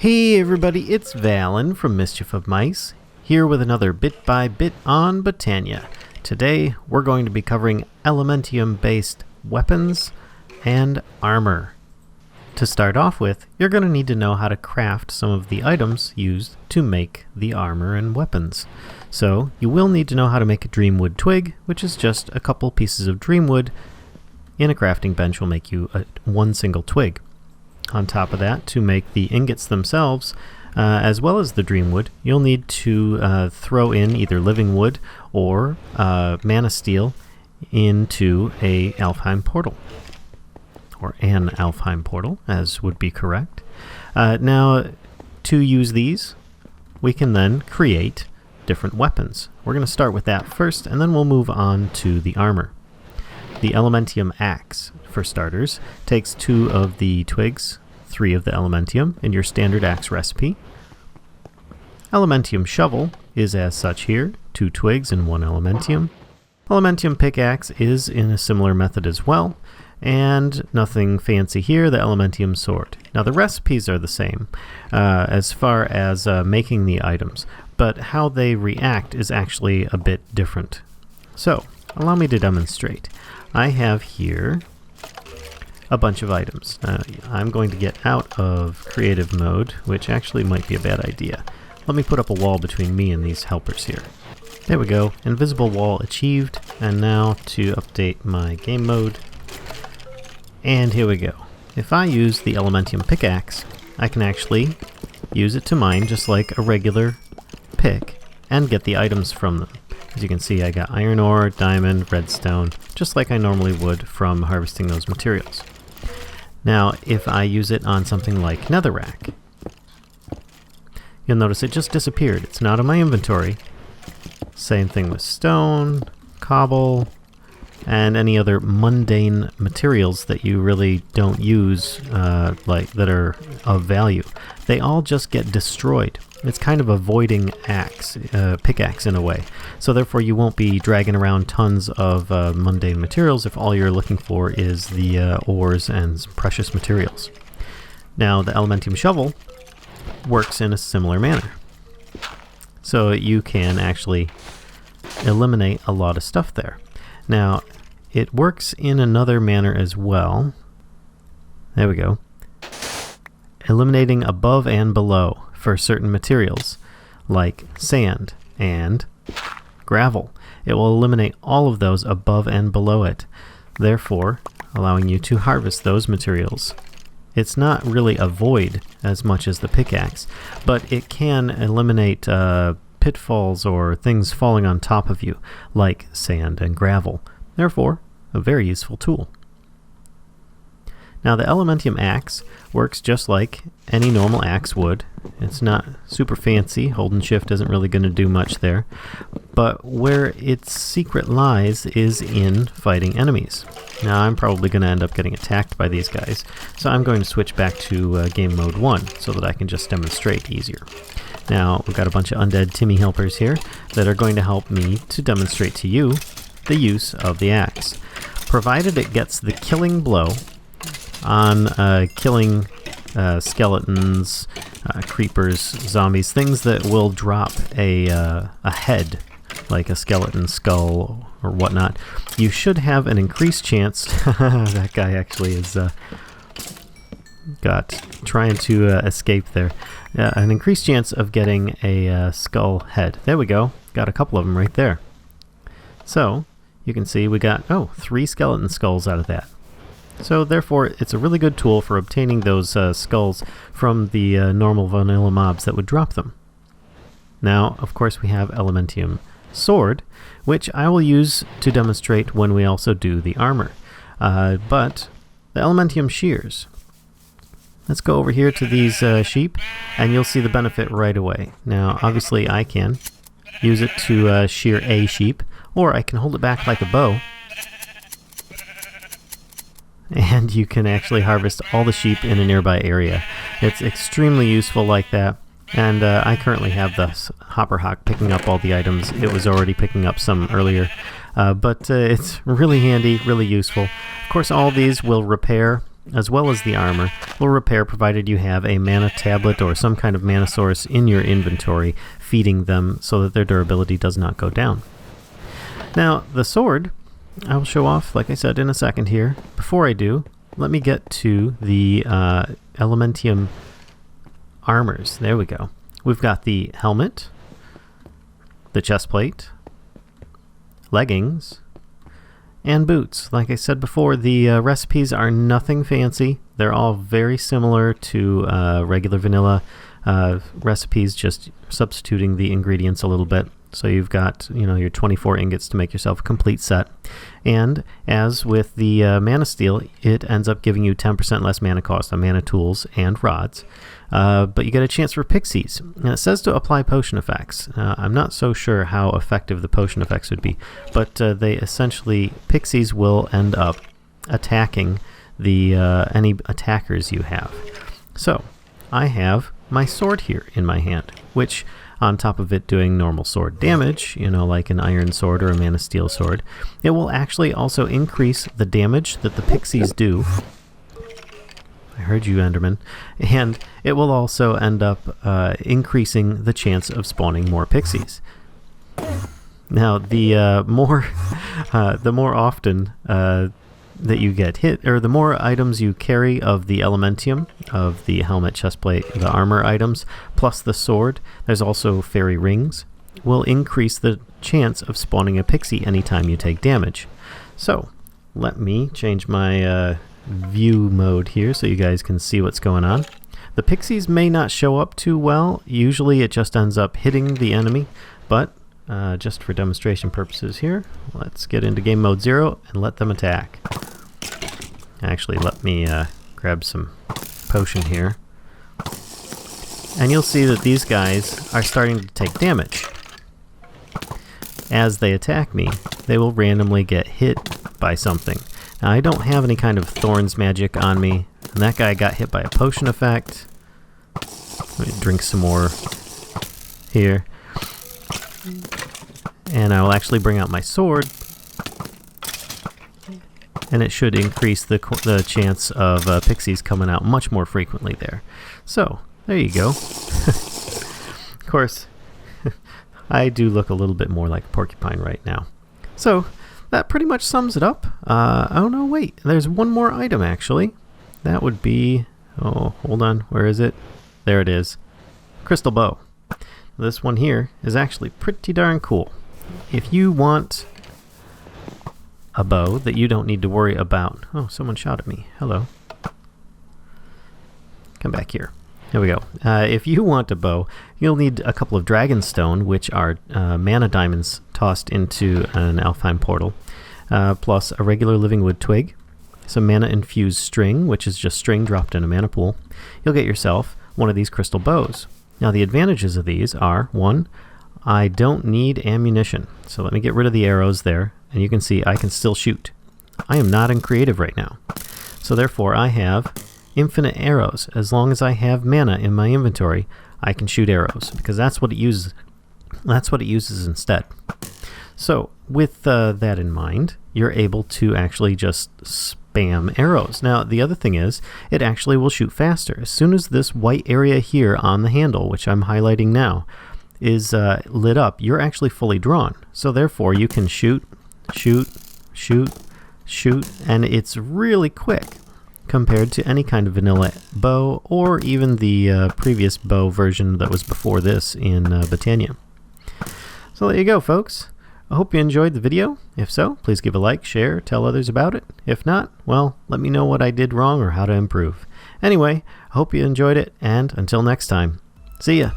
Hey everybody, it's Vallen from Mischief of Mice, here with another Bit by Bit on Botania. Today we're going to be covering Elementium-based weapons and armor. To start off with, you're going to need to know how to craft some of the items used to make the armor and weapons. So you will need to know how to make a Dreamwood Twig, which is just a couple pieces of Dreamwood in a crafting bench will make you one single twig. On top of that, to make the ingots themselves, as well as the Dreamwood, you'll need to throw in either living wood or mana steel into a Alfheim portal. Or an Alfheim portal, as would be correct. Now, to use these, we can then create different weapons. We're going to start with that first, and then we'll move on to the armor. The Elementium Axe, for starters, takes 2 of the twigs, 3 of the Elementium in your standard axe recipe. Elementium Shovel is as such here, 2 twigs and 1 Elementium. Elementium Pickaxe is in a similar method as well, and nothing fancy here, the Elementium Sword. Now the recipes are the same as far as making the items, but how they react is actually a bit different. So, allow me to demonstrate. I have here a bunch of items. I'm going to get out of creative mode, which actually might be a bad idea. Let me put up a wall between me and these helpers here. There we go, invisible wall achieved, and now to update my game mode. And here we go. If I use the Elementium Pickaxe, I can actually use it to mine just like a regular pick and get the items from them. As you can see, I got iron ore, diamond, redstone, just like I normally would from harvesting those materials. Now, if I use it on something like netherrack, you'll notice it just disappeared. It's not in my inventory. Same thing with stone, cobble, and any other mundane materials that you really don't use, like that are of value. They all just get destroyed. It's kind of a voiding axe, pickaxe in a way. So therefore you won't be dragging around tons of mundane materials if all you're looking for is the ores and precious materials. Now the Elementium Shovel works in a similar manner. So you can actually eliminate a lot of stuff there. Now, it works in another manner as well. There we go. Eliminating above and below for certain materials, like sand and gravel. It will eliminate all of those above and below it, therefore allowing you to harvest those materials. It's not really a void as much as the pickaxe, but it can eliminate pitfalls or things falling on top of you, like sand and gravel. Therefore, a very useful tool. Now the Elementium Axe works just like any normal axe would. It's not super fancy, holding shift isn't really going to do much there, but where its secret lies is in fighting enemies. Now I'm probably going to end up getting attacked by these guys, so I'm going to switch back to game mode 1 so that I can just demonstrate easier. Now we've got a bunch of undead Timmy helpers here that are going to help me to demonstrate to you the use of the axe. Provided it gets the killing blow on killing skeletons, creepers, zombies, things that will drop a head, like a skeleton skull or whatnot, you should have an increased chance. That guy actually is trying to escape there. An increased chance of getting a skull head. There we go. Got a couple of them right there. So you can see we got 3 skeleton skulls out of that. So therefore, it's a really good tool for obtaining those skulls from the normal vanilla mobs that would drop them. Now, of course, we have Elementium Sword, which I will use to demonstrate when we also do the armor. But the Elementium Shears. Let's go over here to these sheep, and you'll see the benefit right away. Now, obviously, I can use it to shear a sheep, or I can hold it back like a bow, and you can actually harvest all the sheep in a nearby area. It's extremely useful like that, and I currently have the Hopper Hawk picking up all the items. It was already picking up some earlier, but it's really handy, really useful. Of course, all these will repair as well as the armor, will repair provided you have a mana tablet or some kind of mana source in your inventory feeding them so that their durability does not go down. Now, the sword, I will show off, like I said, in a second here. Before I do, let me get to the Elementium Armors. There we go. We've got the helmet, the chestplate, leggings, and boots. Like I said before, the recipes are nothing fancy. They're all very similar to regular vanilla recipes, just substituting the ingredients a little bit. So you've got, your 24 ingots to make yourself a complete set. And as with the mana steel, it ends up giving you 10% less mana cost on mana tools and rods. But you get a chance for pixies. And it says to apply potion effects. I'm not so sure how effective the potion effects would be, but pixies will end up attacking the any attackers you have. So I have my sword here in my hand, which, on top of it doing normal sword damage, like an iron sword or a mana steel sword, it will actually also increase the damage that the pixies do. I heard you, Enderman. And it will also end up increasing the chance of spawning more pixies. Now, the more often that you get hit, or the more items you carry of the Elementium, of the helmet, chestplate, the armor items, plus the sword, there's also fairy rings, will increase the chance of spawning a pixie anytime you take damage. So, let me change my view mode here so you guys can see what's going on. The pixies may not show up too well. Usually it just ends up hitting the enemy, but just for demonstration purposes here, let's get into game mode 0 and let them attack. Actually, let me grab some potion here. And you'll see that these guys are starting to take damage. As they attack me, they will randomly get hit by something. Now, I don't have any kind of thorns magic on me, and that guy got hit by a potion effect. Let me drink some more here. And I will actually bring out my sword, and it should increase the chance of pixies coming out much more frequently there. So, there you go. Of course, I do look a little bit more like a porcupine right now. So, that pretty much sums it up. Oh no, wait, there's one more item actually. That would be, oh, hold on, where is it? There it is. Crystal bow. This one here is actually pretty darn cool. If you want a bow that you don't need to worry about... Oh, someone shot at me. Hello. Come back here. There we go. If you want a bow, you'll need a couple of dragonstone, which are mana diamonds tossed into an Alfheim portal, plus a regular living wood twig, some mana infused string, which is just string dropped in a mana pool. You'll get yourself one of these crystal bows. Now the advantages of these are, one, I don't need ammunition. So let me get rid of the arrows there, and you can see I can still shoot. I am not in creative right now. So therefore I have infinite arrows. As long as I have mana in my inventory, I can shoot arrows, because that's what it uses. That's what it uses instead. So with that in mind, you're able to actually just spam arrows. Now the other thing is, it actually will shoot faster. As soon as this white area here on the handle, which I'm highlighting now, is lit up, you're actually fully drawn. So therefore you can shoot, shoot, shoot, shoot, and it's really quick compared to any kind of vanilla bow, or even the previous bow version that was before this in Botania. So there you go, folks. I hope you enjoyed the video. If so, please give a like, share, tell others about it. If not, well, let me know what I did wrong or how to improve. Anyway, I hope you enjoyed it, and until next time, see ya!